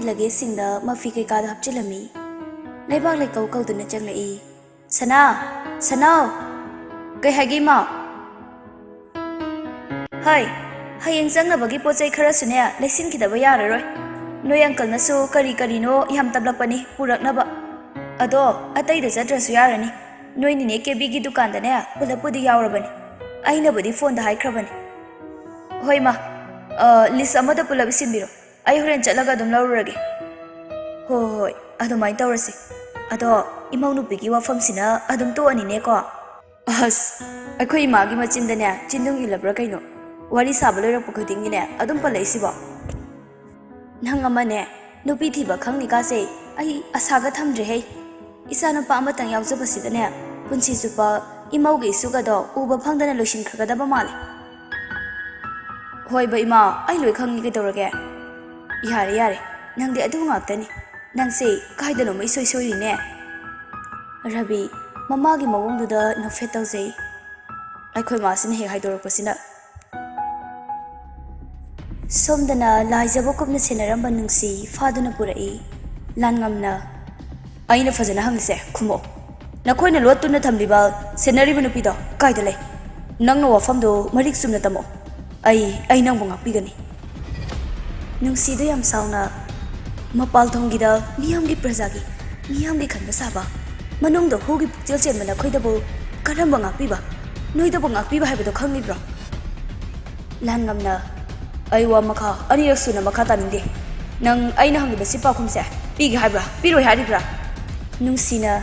ꯃꯥꯒꯤ ꯂꯒꯦꯖꯁꯤꯡꯗ ꯃꯐꯤ ꯀꯩꯀꯥꯗ ꯍꯥꯞꯆꯤꯜꯂꯝꯃꯤ꯫ ꯂꯩꯕꯥꯛ ꯂꯩꯀꯧ ꯀꯧꯗꯨꯅ ꯆꯪꯂꯛꯏ꯫ ꯁꯅꯥ, ꯁꯅꯥꯎ, ꯀꯩ ꯍꯥꯏꯒꯦ ꯏꯃꯥ? ꯍꯩ, ꯍꯌꯦꯡ ꯆꯪꯅꯕꯒꯤ ꯄꯣꯠꯆꯩ ꯈꯔꯁꯨꯅꯦ ꯂꯩꯁꯤꯟꯈꯤꯗꯕ ꯌꯥꯔꯔꯣꯏ꯫ ꯅꯣꯏ ꯑꯪꯀꯜꯅꯁꯨ ꯀꯔꯤ ꯀꯔꯤꯅꯣ ꯌꯥꯝ ꯇꯞꯂꯛꯄꯅꯤ ꯄꯨꯔꯛꯅꯕ꯫ ꯑꯗꯣ ꯑꯇꯩꯗ ꯆꯠꯇ꯭ꯔꯁꯨ ꯌꯥꯔꯅꯤ꯫ ꯅꯣꯏ ꯅꯤꯅꯦ ꯀꯦꯕꯤꯒꯤ ꯗꯨꯀꯥꯟꯗꯅꯦ ꯄꯨꯂꯞꯄꯨꯗꯤ ꯌꯥꯎꯔꯕꯅꯤ꯫ ꯑꯩꯅꯕꯨꯗꯤ ꯐꯣꯟꯗ ꯍꯥꯏꯈ꯭ꯔꯕꯅꯤ꯫ ꯍꯣꯏ ꯃꯥ, ꯂꯤꯁ ꯑꯃꯗ ꯄꯨꯂꯞ ꯏꯁꯤꯟꯕꯤꯔꯣ꯫ ꯑꯩ ꯍꯣꯔꯦꯟ ꯆꯠꯂꯒ ꯑꯗꯨꯝ ꯂꯧꯔꯨꯔꯒꯦ꯫ ꯍꯣꯏ ꯍꯣꯏ ꯍꯣꯏ, ꯑꯗꯨꯃꯥꯏꯅ ꯇꯧꯔꯁꯤ꯫ ꯑꯗꯣ ꯏꯃꯧ ꯅꯨꯄꯤꯒꯤ ꯋꯥꯐꯝꯁꯤꯅ ꯑꯗꯨꯝ ꯇꯣꯛꯑꯅꯤꯅꯦꯀꯣ? ꯑꯁ, ꯑꯩꯈꯣꯏ ꯏꯃꯥꯒꯤ ꯃꯆꯤꯟꯗꯅꯦ ꯆꯤꯟꯗꯨꯡ ꯏꯜꯂꯕ꯭ꯔꯥ ꯀꯩꯅꯣ? ꯋꯥꯔꯤ ꯁꯥꯕ ꯂꯣꯏꯔꯛꯄ ꯈꯨꯗꯤꯡꯒꯤꯅꯦ ꯑꯗꯨꯝ ꯄꯜꯂꯛꯏꯁꯤꯕꯣ? ꯅꯪ ꯑꯃꯅꯦ ꯅꯨꯄꯤ ꯊꯤꯕ ꯈꯪꯅꯤꯀꯥꯁꯦ ꯑꯩ ꯑꯁꯥꯒ ꯊꯝꯗ꯭ꯔꯦꯍꯦ꯫ ꯏꯆꯥꯅꯨꯄꯥ ꯑꯃꯇꯪ ꯌꯥꯎꯖꯕꯁꯤꯗꯅꯦ ꯄꯨꯟꯁꯤ ꯆꯨꯞꯄ ꯏꯃꯧꯒ ꯏꯁꯨꯒꯗꯣ ꯎꯕ ꯐꯪꯗꯅ ꯂꯣꯏꯁꯤꯟꯈ꯭ꯔꯒꯗꯕ ꯃꯥꯜꯂꯦ꯫ ꯍꯣꯏꯕ ꯏꯃꯥ, ꯑꯩ ꯂꯣꯏ ꯈꯪꯉꯤ ꯀꯩꯗꯧꯔꯒꯦ? ꯌꯥꯔꯦ ꯌꯥꯔꯦ, ꯅꯪꯗꯤ ꯑꯗꯨ ꯉꯥꯛꯇꯅꯤ꯫ ꯅꯪꯁꯦ ꯀꯥꯏꯗꯅꯣꯃ ꯏꯁꯣꯏ ꯁꯣꯏꯔꯤꯅꯦ꯫ ꯔꯕꯤ ꯃꯃꯥꯒꯤ ꯃꯑꯣꯡꯗꯨꯗ ꯅꯣꯛꯐꯦꯠ ꯇꯧꯖꯩ꯫ ꯑꯩꯈꯣꯏ ꯃꯥꯁꯤꯅ ꯍꯦꯛ ꯍꯥꯏꯗꯣꯔꯛꯄꯁꯤꯅ꯫ ꯁꯣꯝꯗꯅ ꯂꯥꯏꯖꯕ ꯀꯨꯞꯅ ꯁꯦꯟꯅꯔꯝꯕ ꯅꯨꯡꯁꯤ ꯐꯥꯗꯨꯅ ꯄꯨꯔꯛꯏ꯫ ꯂꯥꯟꯉꯝꯅ ꯑꯩꯅ ꯐꯖꯅ ꯍꯪꯉꯤꯁꯦ ꯈꯨꯝꯃꯛꯑꯣ꯫ ꯅꯈꯣꯏꯅ ꯂꯣꯠꯇꯨꯅ ꯊꯝꯂꯤꯕ ꯁꯦꯟꯅꯔꯤꯕ ꯅꯨꯄꯤꯗꯣ ꯀꯥꯏꯗ ꯂꯩ? ꯅꯪꯅ ꯋꯥꯐꯝꯗꯣ ꯃꯔꯤꯛ ꯆꯨꯝꯅ ꯇꯝꯃꯛꯑꯣ꯫ ꯑꯩ ꯅꯪꯕꯨ ꯉꯥꯛꯄꯤꯒꯅꯤ꯫ ꯅꯨꯡꯁꯤꯗꯨ ꯌꯥꯝ ꯁꯥꯎꯅ ꯃꯄꯥꯜꯊꯣꯡꯒꯤꯗ ꯃꯤꯌꯥꯝꯒꯤ ꯄ꯭ꯔꯖꯥꯒꯤ ꯃꯤꯌꯥꯝꯒꯤ ꯈꯟꯕ ꯁꯥꯕ, ꯃꯅꯨꯡꯗ ꯍꯨꯒꯤ ꯄꯨꯛꯆꯦꯜ ꯆꯦꯟꯕ ꯅꯈꯣꯏꯗꯕꯨ ꯀꯔꯝꯕ ꯉꯥꯛꯄꯤꯕ? ꯅꯣꯏꯗꯕꯨ ꯉꯥꯛꯄꯤꯕ ꯍꯥꯏꯕꯗꯣ ꯈꯪꯂꯤꯕ꯭ꯔꯣ? ꯂꯥꯟꯉꯝꯅ ꯑꯩ ꯋꯥ ꯃꯈꯥ ꯑꯅꯤꯔꯛ ꯁꯨꯅ ꯃꯈꯥ ꯇꯥꯅꯤꯡꯗꯦ꯫ ꯅꯪ ꯑꯩꯅ ꯍꯪꯂꯤꯕꯁꯤ ꯄꯥꯎꯈꯨꯝꯁꯦ ꯄꯤꯒꯦ ꯍꯥꯏꯕ꯭ꯔꯥ ꯄꯤꯔꯣꯏ ꯍꯥꯏꯔꯤꯕ꯭ꯔꯥ? ꯅꯨꯡꯁꯤꯅ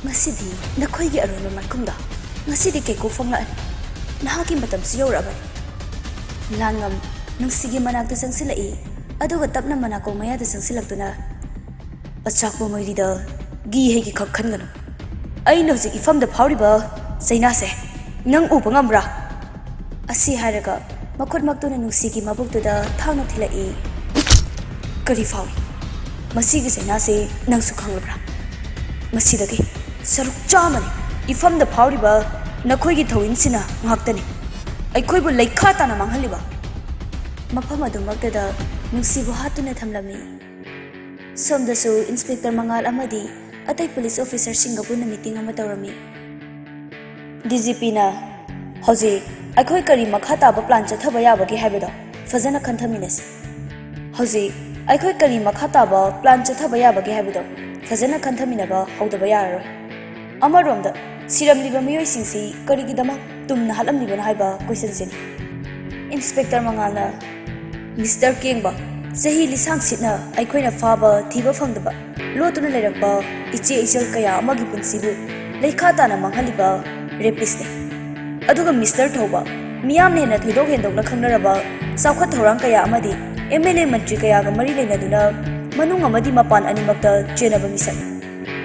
ꯉꯁꯤꯗꯤ ꯅꯈꯣꯏꯒꯤ ꯑꯔꯣꯟꯕ ꯃꯥꯏꯈꯨꯝꯗ ꯉꯁꯤꯗꯤ ꯀꯩꯀꯨ ꯐꯣꯡꯂꯛꯑꯅꯤ꯫ ꯅꯍꯥꯛꯀꯤ ꯃꯇꯝꯁꯨ ꯌꯧꯔꯛꯑꯕꯅꯤ꯫ ꯂꯥꯟꯉꯝ ꯅꯨꯡꯁꯤꯒꯤ ꯃꯅꯥꯛꯇ ꯆꯪꯁꯤꯜꯂꯛꯏ, ꯑꯗꯨꯒ ꯇꯞꯅ ꯃꯅꯥꯀꯣꯡ ꯃꯌꯥꯗ ꯆꯪꯁꯤꯜꯂꯛꯇꯨꯅ ꯑꯆꯥꯛꯄ ꯃꯩꯔꯤꯗ ꯒꯤ ꯍꯩꯒꯤ ꯈꯛ ꯈꯟꯒꯅꯨ꯫ ꯑꯩꯅ ꯍꯧꯖꯤꯛ ꯏꯐꯝꯗ ꯐꯥꯎꯔꯤꯕ ꯆꯩꯅꯥꯁꯦ ꯅꯪ ꯎꯕ ꯉꯝꯕ꯭ꯔꯥ? ꯑꯁꯤ ꯍꯥꯏꯔꯒ ꯃꯈꯨꯠꯃꯛꯇꯨꯅ ꯅꯨꯡꯁꯤꯒꯤ ꯃꯕꯨꯛꯇꯨꯗ ꯊꯥꯡꯅ ꯊꯤꯜꯂꯛꯏ꯫ ꯀꯔꯤ ꯐꯥꯎꯏ? ꯃꯁꯤꯒꯤ ꯆꯩꯅꯥꯁꯦ ꯅꯪꯁꯨ ꯈꯪꯂꯕ꯭ꯔꯥ? ꯃꯁꯤꯗꯒꯤ ꯁꯔꯨꯛ ꯆꯥꯝꯃꯅꯤ ꯏꯐꯝꯗ ꯐꯥꯎꯔꯤꯕ ꯅꯈꯣꯏꯒꯤ ꯊꯧꯑꯣꯏꯟꯁꯤꯅ ꯉꯥꯛꯇꯅꯤ ꯑꯩꯈꯣꯏꯕꯨ ꯂꯩꯈꯥ ꯇꯥꯅ ꯃꯥꯡꯍꯜꯂꯤꯕ꯫ ꯃꯐꯝ ꯑꯗꯨꯃꯛꯇꯗ ꯅꯨꯡꯁꯤꯕꯨ ꯍꯥꯠꯇꯨꯅ ꯊꯝꯂꯝꯃꯤ꯫ ꯁꯣꯝꯗꯁꯨ ꯏꯟꯁꯄꯦꯛꯇꯔ ꯃꯉꯥꯜ ꯑꯃꯗꯤ ꯑꯇꯩ ꯄꯨꯂꯤꯁ ꯑꯣꯐꯤꯁꯔꯁꯤꯡꯒ ꯄꯨꯟꯅ ꯃꯤꯇꯤꯡ ꯑꯃ ꯇꯧꯔꯝꯃꯤ꯫ DGPꯅ ꯍꯧꯖꯤꯛ ꯑꯩꯈꯣꯏ ꯀꯔꯤ ꯃꯈꯥ ꯇꯥꯕ ꯄ꯭ꯂꯥꯟ ꯆꯠꯊꯕ ꯌꯥꯕꯒꯦ ꯍꯥꯏꯕꯗꯣ ꯐꯖꯅ ꯈꯟꯊꯃꯤꯟꯅꯁꯤ꯫ ꯍꯧꯖꯤꯛ ꯑꯩꯈꯣꯏ ꯀꯔꯤ ꯃꯈꯥ ꯇꯥꯕ ꯄ꯭ꯂꯥꯟ ꯆꯠꯊꯕ ꯌꯥꯕꯒꯦ ꯍꯥꯏꯕꯗꯣ ꯐꯖꯅ ꯈꯟꯊꯃꯤꯟꯅꯕ ꯍꯧꯗꯕ ꯌꯥꯔꯔꯣꯏ꯫ ꯑꯃꯔꯣꯝꯗ ꯁꯤꯔꯝꯂꯤꯕ ꯃꯤꯑꯣꯏꯁꯤꯡꯁꯤ ꯀꯔꯤꯒꯤꯗꯃꯛ ꯇꯨꯝꯅ ꯍꯥꯠꯂꯝꯂꯤꯕꯅꯣ ꯍꯥꯏꯕ ꯀꯣꯏꯁꯟꯁꯤꯅꯤ꯫ ꯏꯟꯁꯄꯦꯛꯇꯔ ꯃꯉꯥꯜꯅ ꯃꯤꯁꯇꯔ ꯀꯦꯡꯕ, ꯆꯍꯤ ꯂꯤꯁꯥꯡꯁꯤꯠꯅ ꯑꯩꯈꯣꯏꯅ ꯐꯥꯕ ꯊꯤꯕ ꯐꯪꯗꯕ ꯂꯣꯠꯇꯨꯅ ꯂꯩꯔꯛꯄ ꯏꯆꯦ ꯏꯆꯜ ꯀꯌꯥ ꯑꯃꯒꯤ ꯄꯨꯟꯁꯤꯕꯨ ꯂꯩꯈꯥ ꯇꯥꯅ ꯃꯥꯡꯍꯜꯂꯤꯕ ꯔꯦꯄꯤꯁꯅꯤ꯫ ꯑꯗꯨꯒ ꯃꯤꯁꯇꯔ ꯊꯧꯕ, ꯃꯤꯌꯥꯝꯅ ꯍꯦꯟꯅ ꯊꯣꯏꯗꯣꯛ ꯍꯦꯟꯗꯣꯛꯅ ꯈꯪꯅꯔꯕ ꯆꯥꯎꯈꯠ ꯊꯧꯔꯥꯡ ꯀꯌꯥ ꯑꯃꯗꯤ MLA ꯃꯟꯇ꯭ꯔꯤ ꯀꯌꯥꯒ ꯃꯔꯤ ꯂꯩꯅꯗꯨꯅ ꯃꯅꯨꯡ ꯑꯃꯗꯤ ꯃꯄꯥꯟ ꯑꯅꯤꯃꯛꯇ ꯆꯦꯟꯅꯕ ꯃꯤꯁꯛ꯫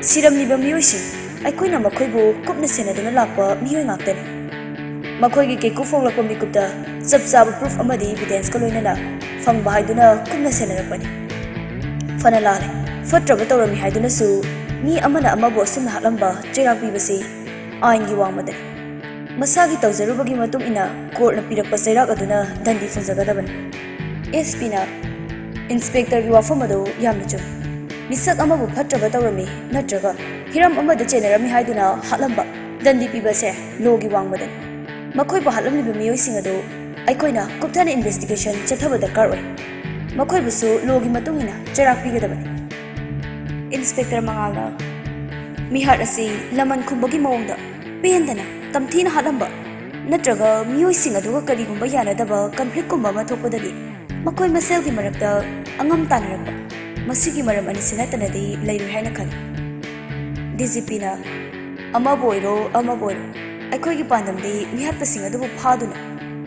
ꯁꯤꯔꯝꯂꯤꯕ ꯃꯤꯑꯣꯏꯁꯤꯡ ꯑꯩꯈꯣꯏꯅ ꯃꯈꯣꯏꯕꯨ ꯀꯨꯞꯅ ꯁꯦꯟꯅꯗꯨꯅ ꯂꯥꯛꯄ ꯃꯤꯑꯣꯏ ꯉꯥꯛꯇꯅꯤ꯫ ꯃꯈꯣꯏꯒꯤ ꯀꯩꯀꯨ ꯐꯣꯡꯂꯛꯄ ꯃꯤꯀꯨꯞꯇ ꯆꯞ ꯆꯥꯕ ꯄ꯭ꯔꯨꯐ ꯑꯃꯗꯤ ꯏꯕꯤꯗꯦꯟꯁꯀ ꯂꯣꯏꯅꯅ ꯐꯪꯕ ꯍꯥꯏꯗꯨꯅ ꯀꯨꯞꯅ ꯁꯦꯟꯅꯔꯛꯄꯅꯤ꯫ ꯐꯅ ꯂꯥꯜꯂꯦ, ꯐꯠꯇ꯭ꯔꯕ ꯇꯧꯔꯝꯃꯤ ꯍꯥꯏꯗꯨꯅꯁꯨ ꯃꯤ ꯑꯃꯅ ꯑꯃꯕꯨ ꯑꯁꯨꯝꯅ ꯍꯥꯠꯂꯝꯕ ꯆꯩꯔꯥꯛ ꯄꯤꯕꯁꯤ ꯑꯥꯏꯟꯒꯤ ꯋꯥꯡꯃꯗꯅꯤ꯫ ꯃꯁꯥꯒꯤ ꯇꯧꯖꯔꯨꯕꯒꯤ ꯃꯇꯨꯡ ꯏꯟꯅ ꯀꯣꯔꯠꯅ ꯄꯤꯔꯛꯄ ꯆꯩꯔꯥꯛ ꯑꯗꯨꯅ ꯗꯟꯗꯤ ꯐꯪꯖꯒꯗꯕꯅꯤ꯫ SPꯅ ꯏꯟꯁꯄꯦꯛꯇꯔꯒꯤ ꯋꯥꯐꯝ ꯑꯗꯨ ꯌꯥꯝꯅ ꯆꯨꯝꯃꯤ꯫ ꯃꯤꯁꯛ ꯑꯃꯕꯨ ꯐꯠꯇ꯭ꯔꯕ ꯇꯧꯔꯝꯃꯤ ꯅꯠꯇ꯭ꯔꯒ ꯍꯤꯔꯝ ꯑꯃꯗ ꯆꯦꯟꯅꯔꯝꯃꯤ ꯍꯥꯏꯗꯨꯅ ꯍꯥꯠꯂꯝꯕ ꯗꯟꯗꯤ ꯄꯤꯕꯁꯦ ꯂꯣꯒꯤ ꯋꯥꯡꯃꯗꯅꯤ꯫ ꯃꯈꯣꯏꯕꯨ ꯍꯥꯠꯂꯝꯂꯤꯕ ꯃꯤꯑꯣꯏꯁꯤꯡ ꯑꯗꯨ ꯑꯩꯈꯣꯏꯅ ꯀꯨꯞꯊꯅ ꯏꯟꯚꯦꯁꯇꯤꯒꯦꯁꯟ ꯆꯠꯊꯕ ꯗꯔꯀꯥꯔ ꯑꯣꯏ꯫ ꯃꯈꯣꯏꯕꯨꯁꯨ ꯂꯣꯒꯤ ꯃꯇꯨꯡ ꯏꯟꯅ ꯆꯩꯔꯥꯛ ꯄꯤꯒꯗꯕꯅꯤ꯫ ꯏꯟꯁꯄꯦꯛꯇꯔ ꯃꯉꯥꯜꯅ ꯃꯤꯍꯥꯠ ꯑꯁꯤ ꯂꯃꯟ ꯈꯨꯝꯕꯒꯤ ꯃꯑꯣꯡꯗ ꯄꯦꯟꯗꯅ ꯇꯝꯊꯤꯅ ꯍꯥꯠꯂꯝꯕ ꯅꯠꯇ꯭ꯔꯒ ꯃꯤꯑꯣꯏꯁꯤꯡ ꯑꯗꯨꯒ ꯀꯔꯤꯒꯨꯝꯕ ꯌꯥꯅꯗꯕ ꯀꯟꯐ꯭ꯂꯤꯛꯀꯨꯝꯕ ꯑꯃ ꯊꯣꯛꯄꯗꯒꯤ ꯃꯈꯣꯏ ꯃꯁꯦꯜꯒꯤ ꯃꯔꯛꯇ ꯑꯉꯝ ꯇꯥꯟꯅꯔꯛꯄ, ꯃꯁꯤꯒꯤ ꯃꯔꯝ ꯑꯅꯤꯁꯤ ꯅꯠꯇꯅꯗꯤ ꯂꯩꯔꯣꯏ ꯍꯥꯏꯅ ꯈꯜꯂꯤ꯫ DGPꯅ ꯑꯃꯕꯨ ꯑꯣꯏꯔꯣ ꯑꯃꯕꯨ ꯑꯣꯏꯔꯣ ꯑꯩꯈꯣꯏꯒꯤ ꯄꯥꯟꯗꯝꯗꯤ ꯃꯤꯍꯥꯠꯄꯁꯤꯡ ꯑꯗꯨꯕꯨ ꯐꯥꯗꯨꯅ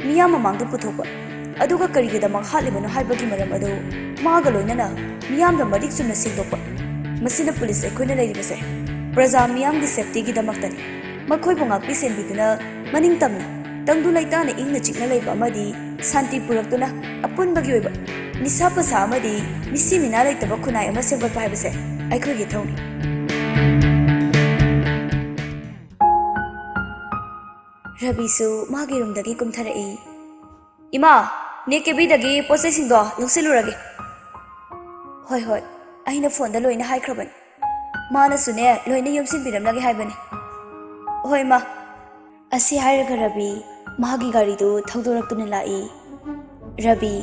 ꯃꯤꯌꯥꯝ ꯃꯃꯥꯡꯗ ꯄꯨꯊꯣꯛꯄ, ꯑꯗꯨꯒ ꯀꯔꯤꯒꯤꯗꯃꯛ ꯍꯥꯠꯂꯤꯕꯅꯣ ꯍꯥꯏꯕꯒꯤ ꯃꯔꯝ ꯑꯗꯨ ꯃꯥꯒ ꯂꯣꯏꯅꯅ ꯃꯤꯌꯥꯝꯗ ꯃꯔꯤꯛ ꯆꯨꯝꯅ ꯁꯦꯡꯗꯣꯛꯄ꯫ ꯃꯁꯤꯅ ꯄꯨꯂꯤꯁ ꯑꯩꯈꯣꯏꯅ ꯂꯩꯔꯤꯕꯁꯦ ꯄ꯭ꯔꯖꯥ ꯃꯤꯌꯥꯝꯒꯤ ꯁꯦꯐꯇꯤꯒꯤꯗꯃꯛꯇꯅꯤ꯫ ꯃꯈꯣꯏꯕꯨ ꯉꯥꯛꯄꯤ ꯁꯦꯟꯕꯤꯗꯨꯅ ꯃꯅꯤꯡ ꯇꯝꯅ ꯇꯪꯗꯨ ꯂꯩꯇꯥꯅ ꯏꯪꯅ ꯆꯤꯛꯅ ꯂꯩꯕ ꯑꯃꯗꯤ ꯁꯥꯟꯇꯤ ꯄꯨꯔꯛꯇꯨꯅ ꯑꯄꯨꯟꯕꯒꯤ ꯑꯣꯏꯕ ꯅꯤꯁꯥ ꯄꯁꯥ ꯑꯃꯗꯤ ꯃꯤꯁꯤ ꯃꯤꯅꯥ ꯂꯩꯇꯕ ꯈꯨꯟꯅꯥꯏ ꯑꯃ ꯁꯦꯝꯒꯠꯄ ꯍꯥꯏꯕꯁꯦ ꯑꯩꯈꯣꯏꯒꯤ ꯏꯊꯧꯅꯤ꯫ ꯔꯕꯤꯁꯨ ꯃꯥꯒꯤ ꯔꯨꯝꯗꯒꯤ ꯀꯨꯝꯊꯔꯛꯏ꯫ ꯏꯃꯥ, ꯅꯦ ꯀꯦꯕꯤꯗꯒꯤ ꯄꯣꯠꯆꯩꯁꯤꯡꯗꯣ ꯂꯧꯁꯤꯜꯂꯨꯔꯒꯦ꯫ ꯍꯣꯏ ꯍꯣꯏ ꯑꯩꯅ ꯐꯣꯟꯗ ꯂꯣꯏꯅ ꯍꯥꯏꯈ꯭ꯔꯕꯅꯤ ꯃꯥꯅꯁꯨꯅꯦ ꯂꯣꯏꯅ ꯌꯣꯝꯁꯤꯟꯕꯤꯔꯝꯂꯒꯦ ꯍꯥꯏꯕꯅꯤ ꯍꯣꯏ ꯃꯥ ꯑꯁꯤ ꯍꯥꯏꯔꯒ ꯔꯕꯤ ꯃꯍꯥꯛꯀꯤ ꯒꯥꯔꯤꯗꯨ ꯊꯧꯗꯣꯔꯛꯇꯨꯅ ꯂꯥꯛꯏ ꯔꯕꯤ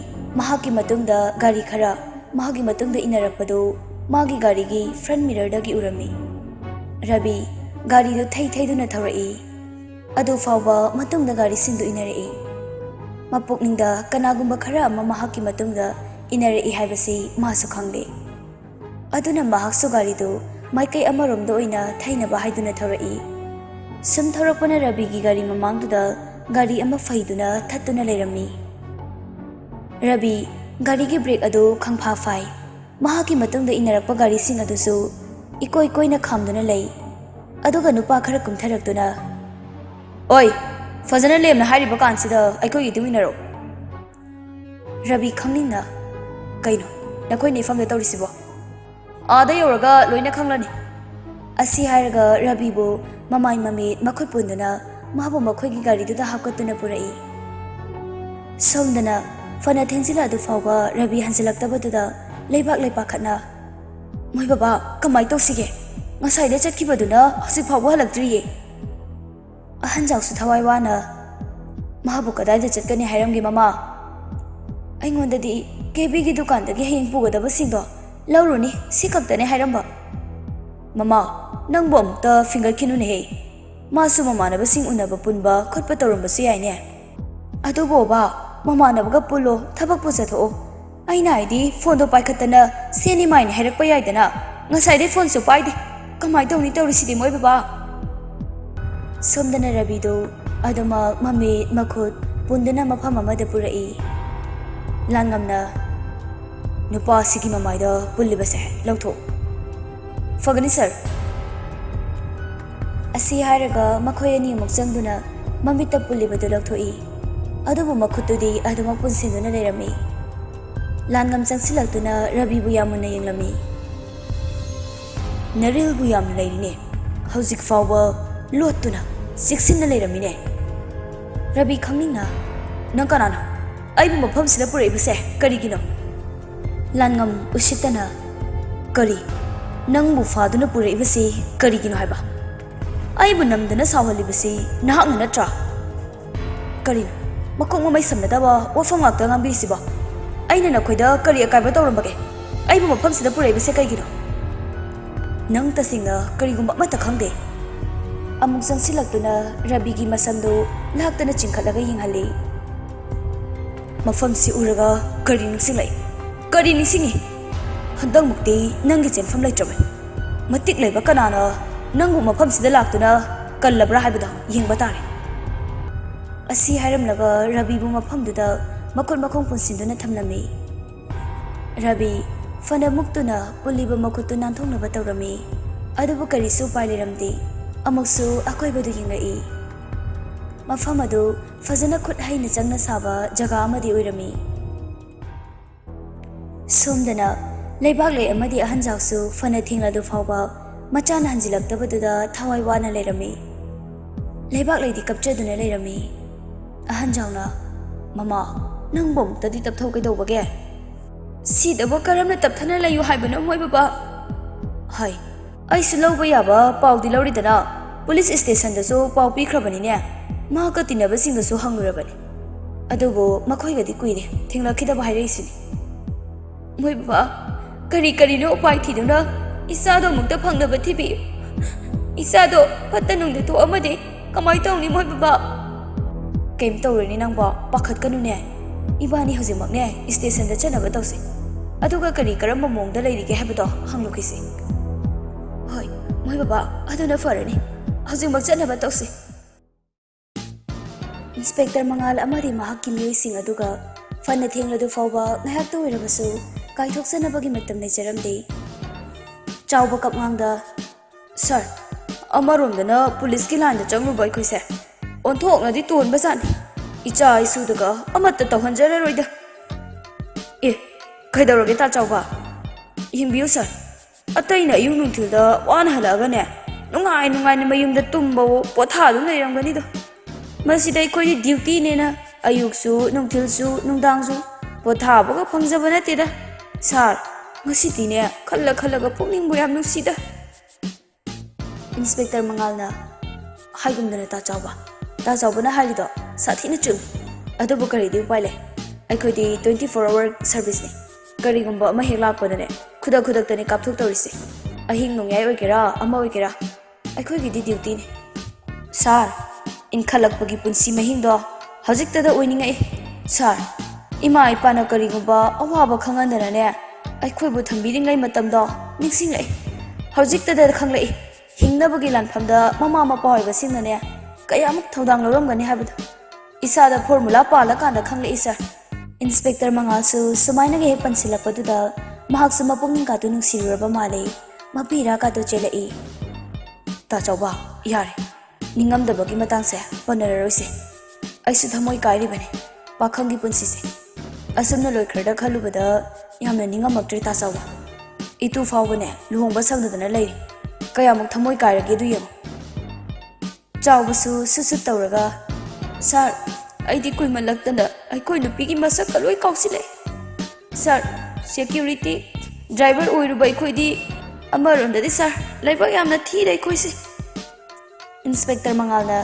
ꯃꯍꯥꯛꯀꯤ ꯃꯇꯨꯡꯗ ꯒꯥꯔꯤ ꯈꯔ ꯃꯍꯥꯛꯀꯤ ꯃꯇꯨꯡꯗ ꯏꯟꯅꯔꯛꯄꯗꯨ ꯃꯥꯒꯤ ꯒꯥꯔꯤꯒꯤ ꯐ꯭ꯔꯟꯠ ꯃꯤꯔꯔꯗꯒꯤ ꯎꯔꯝꯃꯤ ꯔꯕꯤ ꯒꯥꯔꯤꯗꯨ ꯊꯩꯗꯨꯅ ꯊꯧꯔꯛꯏ ꯑꯗꯨ ꯐꯥꯎꯕ ꯃꯇꯨꯡꯗ ꯒꯥꯔꯤꯁꯤꯡꯗꯨ ꯏꯟꯅꯔꯛꯏ ꯃꯄꯨꯛꯅꯤꯡꯗ ꯀꯅꯥꯒꯨꯝꯕ ꯈꯔ ꯑꯃ ꯃꯍꯥꯛꯀꯤ ꯃꯇꯨꯡꯗ ꯏꯟꯅꯔꯛꯏ ꯍꯥꯏꯕꯁꯤ ꯃꯥꯁꯨ ꯈꯪꯂꯦ ꯑꯗꯨꯅ ꯃꯍꯥꯛꯁꯨ ꯒꯥꯔꯤꯗꯨ ꯃꯥꯏꯀꯩ ꯑꯃꯔꯣꯝꯗ ꯑꯣꯏꯅ ꯊꯩꯅꯕ ꯍꯥꯏꯗꯨꯅ ꯊꯧꯔꯛꯏ ꯁꯨꯝ ꯊꯧꯔꯛꯄꯅ ꯔꯕꯤꯒꯤ ꯒꯥꯔꯤ ꯃꯃꯥꯡꯗꯨꯗ ꯒꯥꯔꯤ ꯑꯃ ꯐꯩꯗꯨꯅ ꯊꯠꯇꯨꯅ ꯂꯩꯔꯝꯃꯤ ꯔꯕꯤ ꯒꯥꯔꯤꯒꯤ ꯕ꯭ꯔꯦꯛ ꯑꯗꯨ ꯈꯪꯐꯥ ꯐꯥꯏ ꯃꯍꯥꯛꯀꯤ ꯃꯇꯨꯡꯗ ꯏꯟꯅꯔꯛꯄ ꯒꯥꯔꯤꯁꯤꯡ ꯑꯗꯨꯁꯨ ꯏꯀꯣꯏ ꯀꯣꯏꯅ ꯈꯥꯝꯗꯨꯅ ꯂꯩ ꯑꯗꯨꯒ ꯅꯨꯄꯥ ꯈꯔ ꯀꯨꯝꯊꯔꯛꯇꯨꯅ ꯑꯣꯏ ꯐꯖꯅ ꯂꯦꯝꯅ ꯍꯥꯏꯔꯤꯕ ꯀꯥꯟꯁꯤꯗ ꯑꯩꯈꯣꯏꯒꯤ ꯏꯇꯨꯡ ꯏꯟꯅꯔꯛꯎ ꯔꯕꯤ ꯈꯪꯅꯤꯡꯅ ꯀꯩꯅꯣ ꯅꯈꯣꯏꯅ ꯏꯐꯝꯗ ꯇꯧꯔꯤꯁꯤꯕꯣ ꯑꯥꯗ ꯌꯧꯔꯒ ꯂꯣꯏꯅ ꯈꯪꯂꯅꯤ ꯑꯁꯤ ꯍꯥꯏꯔꯒ ꯔꯕꯤꯕꯨ ꯃꯃꯥꯏ ꯃꯃꯤꯠ ꯃꯈꯨꯠ ꯄꯨꯟꯗꯨꯅ ꯃꯥꯕꯨ ꯃꯈꯣꯏꯒꯤ ꯒꯥꯔꯤꯗꯨꯗ ꯍꯥꯞꯀꯠꯇꯨꯅ ꯄꯨꯔꯛꯏ ꯁꯣꯝꯗꯅ ꯐꯅ ꯊꯦꯡꯖꯤꯜꯂꯛꯑꯗꯨ ꯐꯥꯎꯕ ꯔꯕꯤ ꯍꯟꯖꯤꯜꯂꯛꯇꯕꯗꯨꯗ ꯂꯩꯕꯥꯛ ꯈꯠꯅ ꯃꯣꯏ ꯕꯕꯥ ꯀꯃꯥꯏ ꯇꯧꯁꯤꯒꯦ ꯉꯁꯥꯏꯗ ꯆꯠꯈꯤꯕꯗꯨꯅ ꯍꯧꯖꯤꯛ ꯐꯥꯎꯕ ꯍꯜꯂꯛꯇ꯭ꯔꯤꯌꯦ ꯑꯍꯟꯖꯥꯎꯁꯨ ꯊꯋꯥꯏ ꯋꯥꯅ ꯃꯥꯕꯨ ꯀꯗꯥꯏꯗ ꯆꯠꯀꯅꯤ ꯍꯥꯏꯔꯝꯒꯦ ꯃꯃꯥ ꯑꯩꯉꯣꯟꯗꯗꯤ ꯀꯦꯕꯤꯒꯤ ꯗꯨꯀꯥꯟꯗꯒꯤ ꯍꯌꯦꯡ ꯄꯨꯒꯗꯕꯁꯤꯡꯗꯣ ꯂꯧꯔꯨꯅꯤ ꯁꯤ ꯈꯛꯇꯅꯦ ꯍꯥꯏꯔꯝꯕ ꯃꯃꯥ ꯅꯪꯕꯨ ꯑꯃꯨꯛꯇ ꯐꯤꯡꯒꯠꯈꯤꯅꯨꯅꯦꯍꯦ ꯃꯥꯁꯨ ꯃꯃꯥꯟꯅꯕꯁꯤꯡ ꯎꯅꯕ ꯄꯨꯟꯕ ꯈꯣꯠꯄ ꯇꯧꯔꯝꯕꯁꯨ ꯌꯥꯏꯅꯦ ꯑꯗꯨꯕꯨ ꯕꯥ ꯃꯃꯥꯟꯅꯕꯒ ꯄꯨꯜꯂꯣ ꯊꯕꯛꯄꯨ ꯆꯠꯊꯣꯛꯑꯣ ꯑꯩꯅ ꯍꯥꯏꯗꯤ ꯐꯣꯟꯗꯣ ꯄꯥꯏꯈꯠꯇꯅ ꯁꯦꯅꯤ ꯃꯥꯏꯅꯤ ꯍꯥꯏꯔꯛꯄ ꯌꯥꯏꯗꯅ ꯉꯁꯥꯏꯗꯩ ꯐꯣꯟꯁꯨ ꯄꯥꯏꯗꯦ ꯀꯃꯥꯏ ꯇꯧꯅꯤ ꯇꯧꯔꯤꯁꯤꯗꯤ ꯃꯣꯏ ꯕꯕꯥ ꯁꯣꯝꯗꯅ ꯔꯕꯤꯗꯨ ꯑꯗꯨꯃꯛ ꯃꯃꯤꯠ ꯃꯈꯨꯠ ꯄꯨꯟꯗꯨꯅ ꯃꯐꯝ ꯑꯃꯗ ꯄꯨꯔꯛꯏ ꯂꯥꯟꯉꯝꯅ ꯅꯨꯄꯥ ꯑꯁꯤꯒꯤ ꯃꯃꯥꯏꯗ ꯄꯨꯜꯂꯤꯕꯁꯦ ꯂꯧꯊꯣꯛ ꯐꯒꯅꯤ ꯁꯔ ꯑꯁꯤ ꯍꯥꯏꯔꯒ ꯃꯈꯣꯏ ꯑꯅꯤ ꯑꯃꯨꯛ ꯆꯪꯗꯨꯅ ꯃꯃꯤꯠꯇ ꯄꯨꯜꯂꯤꯕꯗꯨ ꯂꯧꯊꯣꯛꯏ ꯑꯗꯨꯕꯨ ꯃꯈꯨꯠꯇꯨꯗꯤ ꯑꯗꯨꯃꯛ ꯄꯨꯟꯁꯤꯟꯗꯨꯅ ꯂꯩꯔꯝꯃꯤ ꯂꯥꯟꯉꯝ ꯆꯪꯁꯤꯜꯂꯛꯇꯨꯅ ꯔꯕꯤꯕꯨ ꯌꯥꯝ ꯃꯨꯟꯅ ꯌꯦꯡꯂꯝꯃꯤ ꯅꯔꯤꯜꯕꯨ ꯌꯥꯝꯅ ꯂꯩꯔꯤꯅꯦ ꯍꯧꯖꯤꯛ ꯐꯥꯎꯕ ꯂꯣꯠꯇꯨꯅ ꯆꯦꯛꯁꯤꯟꯅ ꯂꯩꯔꯝꯃꯤꯅꯦ ꯔꯕꯤ ꯈꯪꯅꯤꯡꯅ ꯅꯪ ꯀꯅꯥꯅꯣ ꯑꯩꯕꯨ ꯃꯐꯝꯁꯤꯗ ꯄꯨꯔꯛꯏꯕꯁꯦ ꯀꯔꯤꯒꯤꯅꯣ ꯂꯥꯟꯉꯝ ꯎꯁꯤꯠꯇꯅ ꯀꯔꯤ ꯅꯪꯕꯨ ꯐꯥꯗꯨꯅ ꯄꯨꯔꯛꯏꯕꯁꯤ ꯀꯔꯤꯒꯤꯅꯣ ꯍꯥꯏꯕ ꯑꯩꯕꯨ ꯅꯝꯗꯅ ꯁꯥꯎꯍꯜꯂꯤꯕꯁꯤ ꯅꯍꯥꯛꯅ ꯅꯠꯇ꯭ꯔꯥ ꯀꯔꯤꯅꯣ ꯃꯀꯣꯛ ꯃꯃꯩ ꯁꯝꯅꯗꯕ ꯋꯥꯐꯝ ꯉꯥꯛꯇ ꯉꯥꯡꯕꯤꯔꯤꯁꯤꯕꯣ ꯑꯩꯅ ꯅꯈꯣꯏꯗ ꯀꯔꯤ ꯑꯀꯥꯏꯕ ꯇꯧꯔꯝꯕꯒꯦ ꯑꯩꯕꯨ ꯃꯐꯝꯁꯤꯗ ꯄꯨꯔꯛꯏꯕꯁꯦ ꯀꯩꯒꯤꯅꯣ ꯅꯪ ꯇꯁꯦꯡꯅ ꯀꯔꯤꯒꯨꯝꯕ ꯑꯃꯠꯇ ꯈꯪꯗꯦ ꯑꯃꯨꯛ ꯆꯪꯁꯤꯜꯂꯛꯇꯨꯅ ꯔꯕꯤꯒꯤ ꯃꯁꯝꯗꯨ ꯂꯥꯛꯇꯅ ꯆꯤꯡꯈꯠꯂꯒ ꯌꯦꯡꯍꯜꯂꯤ ꯃꯐꯝꯁꯤ ꯎꯔꯒ ꯀꯔꯤ ꯅꯤꯡꯁꯤꯡꯂꯛꯏ ꯀꯔꯤ ꯅꯤꯡꯁꯤꯡꯉꯤ ꯍꯟꯗꯛꯃꯨꯛꯇꯤ ꯅꯪꯒꯤ ꯆꯦꯟꯐꯝ ꯂꯩꯇ꯭ꯔꯕꯅꯤ ꯃꯇꯤꯛ ꯂꯩꯕ ꯀꯅꯥꯅ ꯅꯪꯕꯨ ꯃꯐꯝꯁꯤꯗ ꯂꯥꯛꯇꯨꯅ ꯀꯜꯂꯕ꯭ꯔꯥ ꯍꯥꯏꯕꯗꯣ ꯌꯦꯡꯕ ꯇꯥꯔꯦ ꯑꯁꯤ ꯍꯥꯏꯔꯝꯂꯒ ꯔꯕꯤꯕꯨ ꯃꯐꯝꯗꯨꯗ ꯃꯈꯨꯠ ꯃꯈꯣꯡ ꯄꯨꯟꯁꯤꯟꯗꯨꯅ ꯊꯝꯂꯝꯃꯤ ꯔꯕꯤ ꯐꯅ ꯃꯨꯛꯇꯨꯅ ꯄꯨꯜꯂꯤꯕ ꯃꯈꯨꯠꯇꯨ ꯅꯥꯟꯊꯣꯛꯅꯕ ꯇꯧꯔꯝꯃꯤ ꯑꯗꯨꯕꯨ ꯀꯔꯤꯁꯨ ꯎꯄꯥꯏ ꯂꯩꯔꯝꯗꯦ ꯑꯃꯨꯛꯁꯨ ꯑꯀꯣꯏꯕꯗꯨ ꯌꯦꯡꯂꯛꯏ ꯃꯐꯝ ꯑꯗꯨ ꯐꯖꯅ ꯈꯨꯠ ꯍꯩꯅ ꯆꯪꯅ ꯁꯥꯕ ꯖꯒꯥ ꯑꯃꯗꯤ ꯑꯣꯏꯔꯝꯃꯤ ꯁꯣꯝꯗꯅ ꯂꯩꯕꯥꯛꯂꯩ ꯑꯃꯗꯤ ꯑꯍꯟꯖꯥꯎꯁꯨ ꯐꯅ ꯊꯦꯡꯂꯗꯨ ꯐꯥꯎꯕ ꯃꯆꯥꯅ ꯍꯟꯖꯤꯜꯂꯛꯇꯕꯗꯨꯗ ꯊꯋꯥꯏ ꯋꯥꯅ ꯂꯩꯔꯝꯃꯤ ꯂꯩꯕꯥꯛꯂꯩꯗꯤ ꯀꯞꯆꯗꯨꯅ ꯂꯩꯔꯝꯃꯤ ꯑꯍꯟꯖꯥꯎꯅ ꯃꯃꯥ ꯅꯪꯕꯨ ꯑꯃꯨꯛꯇꯗꯤ ꯇꯞꯊꯧ ꯀꯩꯗꯧꯕꯒꯦ ꯁꯤꯗꯕꯨ ꯀꯔꯝꯅ ꯇꯞꯊꯅ ꯂꯩꯌꯨ ꯍꯥꯏꯕꯅꯣ ꯃꯣꯏ ꯕꯕꯥ ꯍꯥꯏ ꯑꯩꯁꯨ ꯂꯧꯕ ꯌꯥꯕ ꯄꯥꯎꯗꯤ ꯂꯧꯔꯤꯗꯅ ꯄꯨꯂꯤꯁ ꯏꯁꯇꯦꯁꯟꯗꯁꯨ ꯄꯥꯎ ꯄꯤꯈ꯭ꯔꯕꯅꯤꯅꯦ ꯃꯍꯥꯛꯀ ꯇꯤꯟꯅꯕꯁꯤꯡꯗꯁꯨ ꯍꯪꯂꯨꯔꯕꯅꯤ ꯑꯗꯨꯕꯨ ꯃꯈꯣꯏꯒꯗꯤ ꯀꯨꯏꯔꯦ ꯊꯦꯡꯅꯈꯤꯗꯕ ꯍꯥꯏꯔꯛꯏꯁꯤꯅꯤ ꯃꯣꯏ ꯕꯕꯥ ꯀꯔꯤꯅꯣ ꯎꯄꯥꯏ ꯊꯤꯗꯨꯅ ꯏꯆꯥꯗꯣ ꯑꯃꯨꯛꯇ ꯐꯪꯅꯕ ꯊꯤꯕꯤꯌꯨ ꯏꯆꯥꯗꯣ ꯐꯠꯇ ꯅꯨꯡꯗ ꯊꯣꯛꯑꯃꯗꯤ ꯀꯃꯥꯏ ꯇꯧꯅꯤ ꯃꯣꯏ ꯕꯕꯥ ꯀꯩꯝ ꯇꯧꯔꯣꯏꯅꯦ ꯅꯪꯕꯣ ꯄꯥꯈꯠꯀꯅꯨꯅꯦ ꯏꯕꯥꯅꯤ ꯍꯧꯖꯤꯛꯃꯛꯅꯦ ꯏꯁꯇꯦꯁꯟꯗ ꯆꯠꯅꯕ ꯇꯧꯁꯤ ꯑꯗꯨꯒ ꯀꯔꯝꯕ ꯃꯑꯣꯡꯗ ꯂꯩꯔꯤꯒꯦ ꯍꯥꯏꯕꯗꯣ ꯍꯪꯂꯨꯈꯤꯁꯤ ꯍꯣꯏ ꯃꯣꯏ ꯕꯕꯥ ꯑꯗꯨꯅ ꯐꯔꯅꯤ ꯍꯧꯖꯤꯛꯃꯛ ꯆꯠꯅꯕ ꯇꯧꯁꯤ ꯏꯟꯁꯄꯦꯛꯇꯔ ꯃꯉꯥꯜ ꯑꯃꯗꯤ ꯃꯍꯥꯛꯀꯤ ꯃꯤꯑꯣꯏꯁꯤꯡ ꯑꯗꯨꯒ ꯐꯅ ꯊꯦꯡꯂꯗꯨ ꯐꯥꯎꯕ ꯉꯥꯏꯍꯥꯛꯇ ꯑꯣꯏꯔꯕꯁꯨ ꯀꯥꯏꯊꯣꯛꯆꯅꯕꯒꯤ ꯃꯇꯝ ꯂꯩꯖꯔꯝꯗꯦ ꯆꯥꯎꯕ ꯀꯞꯉꯥꯡꯗ ꯁꯔ ꯑꯃꯔꯣꯝꯗꯅ ꯄꯨꯂꯤꯁꯀꯤ ꯂꯥꯏꯟꯗ ꯆꯪꯂꯨꯕ ꯑꯩꯈꯣꯏꯁꯦ ꯑꯣꯟꯊꯣꯛꯅꯗꯤ ꯇꯣꯟꯕꯖꯥꯠꯅꯤ ꯏꯆꯥ ꯏꯁꯨꯗꯒ ꯑꯃꯠꯇ ꯇꯧꯍꯟꯖꯔꯔꯣꯏꯗ ꯑꯦ ꯀꯩꯗꯧꯔꯒꯦ ꯇꯥ ꯆꯥꯎꯕ ꯌꯦꯡꯕꯤꯌꯨ ꯁꯔ ꯑꯇꯩꯅ ꯑꯌꯨꯛ ꯅꯨꯡꯊꯤꯜꯗ ꯋꯥꯅ ꯍꯜꯂꯛꯑꯒꯅꯦ ꯅꯨꯡꯉꯥꯏꯅ ꯃꯌꯨꯝꯗ ꯇꯨꯝꯕꯋꯣ ꯄꯣꯊꯥꯗꯨꯝ ꯂꯩꯔꯝꯒꯅꯤꯗꯣ ꯃꯁꯤꯗ ꯑꯩꯈꯣꯏꯗꯤ ꯗ꯭ꯌꯨꯇꯤꯅꯦꯅ ꯑꯌꯨꯛꯁꯨ ꯅꯨꯡꯊꯤꯜꯁꯨ ꯅꯨꯡꯗꯥꯡꯁꯨ ꯄꯣꯊꯥꯕꯒ ꯐꯪꯖꯕ ꯅꯠꯇꯦꯗ ꯁꯥꯔ ngasidiне khalla khallaga pukning bu yam nusida. Inspector Mangalna haigumdana ta chawba na halido sathina chum adubu kari di upai le aikhodi 24-hour service ni kari gumba ma hek lakpadane khudak tani kapthuk tawrise ahing nongyai oigera ama oigera aikhodi di duty ni sir in khalakpagi punsi mahing do hajik tada oiningai sir ima ipana kari gumba awaba khangandana ne aikhoi bu thambiringai matam do ningsing lai hajik tada khanglai hingnabagi lanphamda mama mapa hoiba singna ne kayamuk thodang loramgani habada isada formula pala kanda khanglai sir. Inspector Mangalsu sumaina ge pansilappaduda mahaksu mapungning ka tu nungsiruraba male mapira ka tu chelai ta chawba yare ningamdabagi matangse panararoise aisu thamoi kairi bane pakhangi punsi se asumna loikhirda khalubada yamna ningamaktre ta chawba itu fawbane luhongba sangdana lei kayamuk thamoi kairage du yeng chawbasu susut tawraga sir aidi koi malaktana ai koi nupi gi masak kaloi kausile sir security driver oirubai koi di amaronda di sir laiba yamna thi dai koi se. Inspector Mangalna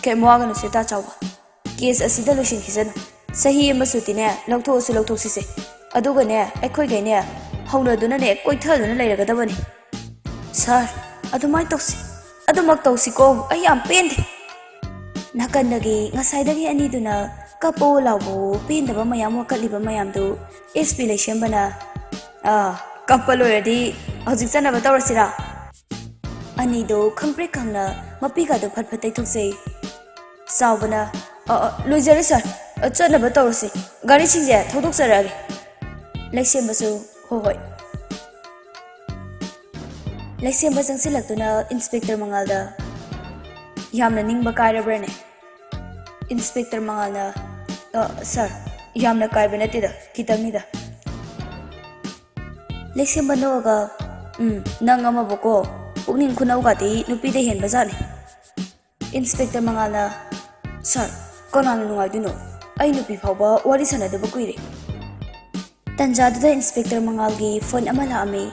kemwaga no seta chawba case asida losin khijanu sahi amasutine lauthok sise aduga ne ai koi gai ne hauna duna ne koi thaduna leiraga dabani sir adumai tawsi adumak tawsi ko ai am pende nakandagi ngasaidagi aniduna kapo lawo pendaba mayam wakaliba mayam du explanation bana kapalo ready hojik chana batawrasira anido khangpre khangna mapiga do phatphatai thuksei sawbana loijare sir chana batawrasi gari singje thodok sarage laisembasu hoi laisemba jangsilaktuna Inspector Mangalda yamna ningba kairabrane. Inspector Mangalna sir yamna kaiba natida kitangida laisemba noga nang amaboko pukning khunau ga ti nupi de hen bazani. Inspector Mangalna sir konang nungai duno ai nupi phawba wari sanadaba kuire tanjadu da Inspector Mangal gi phone amala ami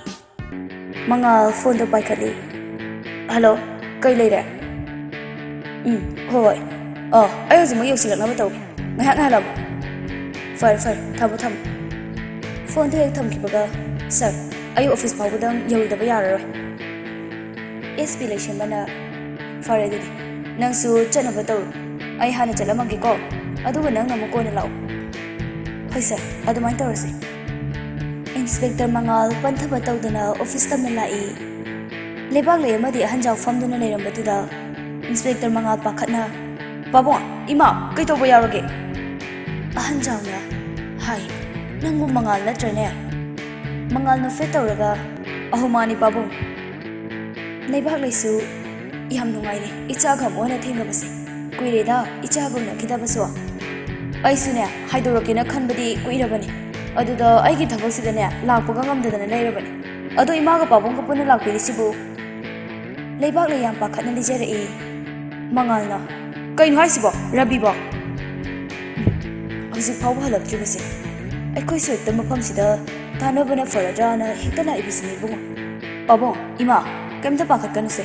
Mangal phone do paikhali hello kai leire hoi ai hojik mai yosilaknaba tawge ngahak halabo fare thamo phone the thamkibaga sir ai office phawbadang yawdaba yararoi SP laisenbana fare dudi nangsu chanaba taw ai hana chalamagi ko aduga nang namu kona law hoi sir adumai tawrase. Inspector Mangal panthaba tawdana office tamna lai lebak le amadi hanjaw famduna leirambatuda Inspector Mangal pakhatna babong ima kai toba yarage ahanjawna hai nangu Mangal natrane Mangal no fet tawraga ahumani babong lebak leisu yam nungai ne icha gam ona thengabase kuireda icha gam na kidabaso aisune haidoroke na khanbadi kuirabani aduda aigi thabaksidane lakpaga ngamdadana leirabani ado imaga babong ko puna lakpirisibu lebak le yam pakhatna lijare Mangalna kain haisibo rabibo hojik phawba halaktribase aikoi soikta mafamsida tanabana faradana hekta laibisini bungo babong ima kemta pakhatkanu se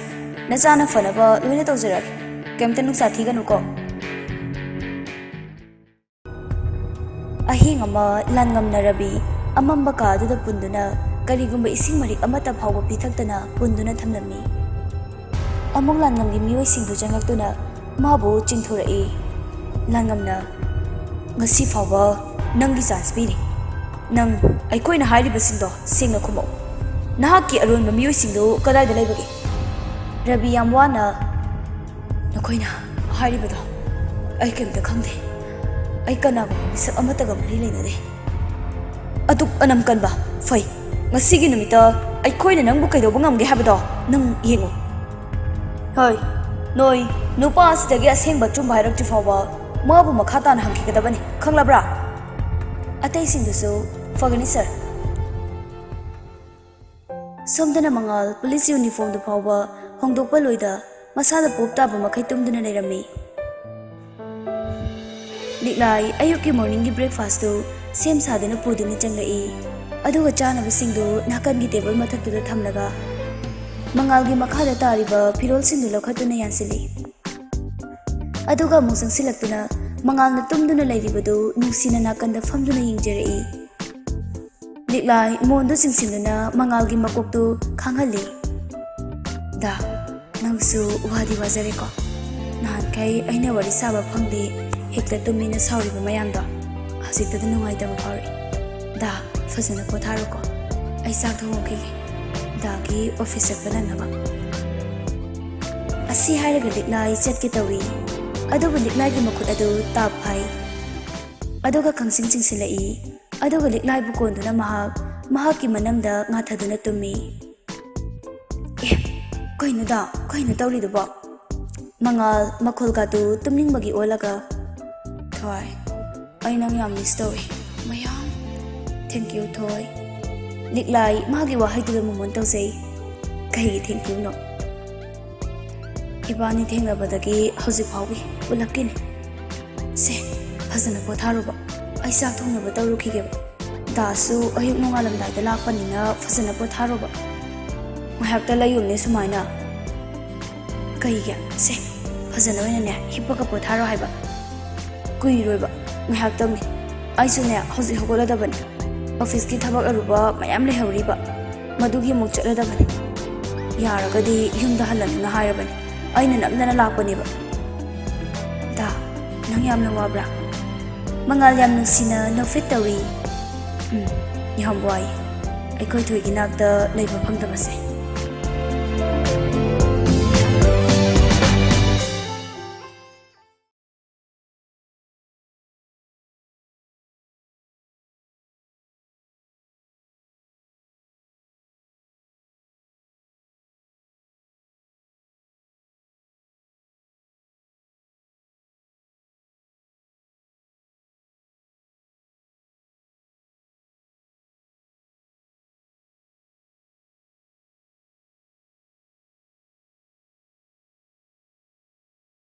nachana fanaba loina tawjarage kemta nuksa thiganu ko. Ahing ama langamna rabi amamba ka aduda punduna karigumba ising marik amata phawba pithaktana punduna thamlamni among langamgi mioi singbu jangaktuna mabu chingthurai langamna ngasi phawba nanggi chance piri nang aikoina hairiba singdo singna khumo nahaki aron ma mioi singdo kadai da leibage rabi yamwana nakoina hairibado ai kemta khangde ai kana misak amata ga mari leina de atuk anam kanba fai ngasigi numita aikoina nangbu kaidoba ngamge habado nang yengo hoi noi nupa asdagi asengba chumba hairakti fawba mabu makhatan hangkhigadabani khanglabra atai singdusu fagani sir. Somdana Mangal police uniform du fawba hongdokpa loida masada poptaba makhai tumduna leirami liklai ayuki morning gi breakfast tu sem sadena pudini changlai ꯑꯗꯨꯒ ꯆꯥꯅꯕꯁꯤꯡꯗꯨ ꯅꯥꯀꯟꯒꯤ table ꯃꯊꯛꯇꯨꯗ ꯊꯝꯂꯒ ꯃꯉꯥꯜꯒꯤ ꯃꯈꯥꯗ ꯇꯥꯔꯤꯕ ꯐꯤꯔꯣꯜꯁꯤꯡꯗꯨ ꯂꯧꯈꯠꯇꯨꯅ ꯌꯥꯟꯁꯤꯜꯂꯤ꯫ ꯑꯗꯨꯒ ꯑꯃꯨꯛ ꯆꯪꯁꯤꯜꯂꯛꯇꯨꯅ ꯃꯉꯥꯜꯅ ꯇꯨꯝꯗꯨꯅ ꯂꯩꯔꯤꯕꯗꯨ ꯅꯨꯡꯁꯤꯅ ꯅꯥꯀꯟꯗ ꯐꯝꯗꯨꯅ ꯌꯦꯡꯖꯔꯛꯏ꯫ ꯂꯤꯛꯂꯥꯏ ꯃꯣꯟꯗꯨ ꯆꯤꯡꯁꯤꯟꯗꯨꯅ ꯃꯉꯥꯜꯒꯤ ꯃꯀꯣꯛꯇꯨ ꯈꯥꯡꯍꯜꯂꯤ꯫ ꯗꯥ, ꯅꯪꯁꯨ ꯋꯥꯗꯤ ꯋꯥꯖꯔꯦꯀꯣ꯫ ꯅꯍꯥꯟꯈꯩ ꯑꯩꯅ ꯋꯥꯔꯤ ꯁꯥꯕ ꯐꯪꯗꯦ ꯍꯦꯛꯇ ꯇꯨꯝꯃꯤꯅ ꯁꯥꯎꯔꯤꯕ ꯃꯌꯥꯝꯗꯣ ꯍꯧꯖꯤꯛꯇꯗ ꯅꯨꯡꯉꯥꯏꯇꯕ ꯐꯥꯎꯔꯛꯏ꯫ ꯗꯥ, ꯐꯖꯅ ꯄꯣꯊꯥꯔꯣꯀꯣ꯫ ꯑꯩ ꯆꯥꯛ ꯊꯣꯡꯉꯛꯈꯤꯒꯦ ꯗꯥꯒꯤ ꯑꯣꯐꯤꯁ ꯆꯠꯄ ꯅꯪꯅꯕ꯫ ꯑꯁꯤ ꯍꯥꯏꯔꯒ ꯂꯤꯛꯂꯥꯏ ꯆꯠꯀꯦ ꯇꯧꯏ꯫ ꯑꯗꯨꯕꯨ ꯂꯤꯛꯂꯥꯏꯒꯤ ꯃꯈꯨꯠ ꯑꯗꯨ ꯇꯥꯞ ꯐꯥꯏ꯫ ꯑꯗꯨꯒ ꯈꯪꯁꯤꯡ ꯆꯤꯡꯁꯤꯜꯂꯛꯏ꯫ ꯑꯗꯨꯒ ꯂꯤꯛꯂꯥꯏꯕꯨ ꯀꯣꯟꯗꯨꯅ ꯃꯍꯥꯛꯀꯤ ꯃꯅꯝꯗ ꯉꯥꯊꯗꯨꯅ ꯇꯨꯝꯃꯤ꯫ ꯑꯦ, ꯀꯩꯅꯣ ꯗꯥ, ꯀꯩꯅꯣ ꯇꯧꯔꯤꯗꯨꯕꯣ? ꯃꯉꯥꯜ ꯃꯈꯣꯜꯒꯗꯨ ꯇꯨꯝꯅꯤꯡꯕꯒꯤ ꯑꯣꯜꯂꯒ, ꯊꯣꯏ, ꯑꯩ ꯅꯪ ꯌꯥꯝ ꯃꯤꯁ ꯇꯧꯏ, ꯃꯌꯥꯝ꯫ ꯊꯦꯡꯀ꯭ꯌꯨ ꯊꯣꯏ꯫ ꯂꯤꯛꯂꯥꯏ ꯃꯥꯒꯤ ꯋꯥꯍꯩꯗꯨꯗ ꯃꯣꯃꯣꯟ ꯇꯧꯖꯩ꯫ ꯀꯩꯒꯤ ꯊꯦꯡꯀ꯭ꯌꯨꯅꯣ? ꯏꯕꯥꯅꯤ ꯊꯦꯡꯅꯕꯗꯒꯤ ꯍꯧꯖꯤꯛ ꯐꯥꯎꯒꯤ ꯄꯨꯂꯞꯀꯤꯅꯤ꯫ ꯁꯦ, ꯐꯖꯅ ꯄꯣꯊꯥꯔꯨꯕ꯫ ꯑꯩ ꯆꯥꯛ ꯊꯣꯡꯅꯕ ꯇꯧꯔꯨꯈꯤꯒꯦꯕ꯫ ꯗꯥꯁꯨ ꯑꯌꯨꯛ ꯅꯣꯡꯉꯥꯜꯂꯝꯗꯥꯏꯗ ꯂꯥꯛꯄꯅꯤꯅ ꯐꯖꯅ ꯄꯣꯊꯥꯔꯨꯕ꯫ ꯉꯥꯏꯍꯥꯛꯇ ꯂꯩꯌꯨꯅꯦ ꯁꯨꯃꯥꯏꯅ꯫ ꯀꯩꯒꯤ? ꯁꯦ, ꯐꯖꯅ ꯑꯣꯏꯅꯅꯦ ꯍꯤꯞꯄꯒ ꯄꯣꯊꯥꯔꯣ ꯍꯥꯏꯕ꯫ ꯀꯨꯏꯔꯣꯏꯕ, ꯉꯥꯏꯍꯥꯛꯇꯪꯅꯤ꯫ ꯑꯩꯁꯨꯅꯦ ꯍꯧꯖꯤꯛ ꯍꯧꯒꯠꯂꯗꯕꯅꯤ꯫ ꯑꯣꯐꯤꯁꯀꯤ ꯊꯕꯛ ꯑꯔꯨꯕ ꯃꯌꯥꯝ ꯂꯩꯍꯧꯔꯤꯕ, ꯃꯗꯨꯒꯤ ꯑꯃꯨꯛ ꯆꯠꯂꯗꯕꯅꯤ꯫ ꯌꯥꯔꯒꯗꯤ ꯌꯨꯝꯗ ꯍꯜꯂꯅꯨꯅ ꯍꯥꯏꯔꯕꯅꯤ꯫ ꯑꯩꯅ ꯅꯝꯗꯅ ꯂꯥꯛꯄꯅꯦꯕ꯫ ꯗꯥ, ꯅꯪ ꯌꯥꯝꯅ ꯋꯥꯕ꯭ꯔꯥ? ꯃꯉꯥꯜ ꯌꯥꯝ ꯅꯨꯡꯁꯤꯅ ꯅꯣꯛꯐꯦꯠ ꯇꯧꯏ꯫ ꯌꯥꯝ ꯋꯥꯏ ꯑꯩꯈꯣꯏ ꯊꯣꯏꯒꯤ ꯅꯥꯛꯇ ꯂꯩꯕ ꯐꯪꯗꯕꯁꯦ꯫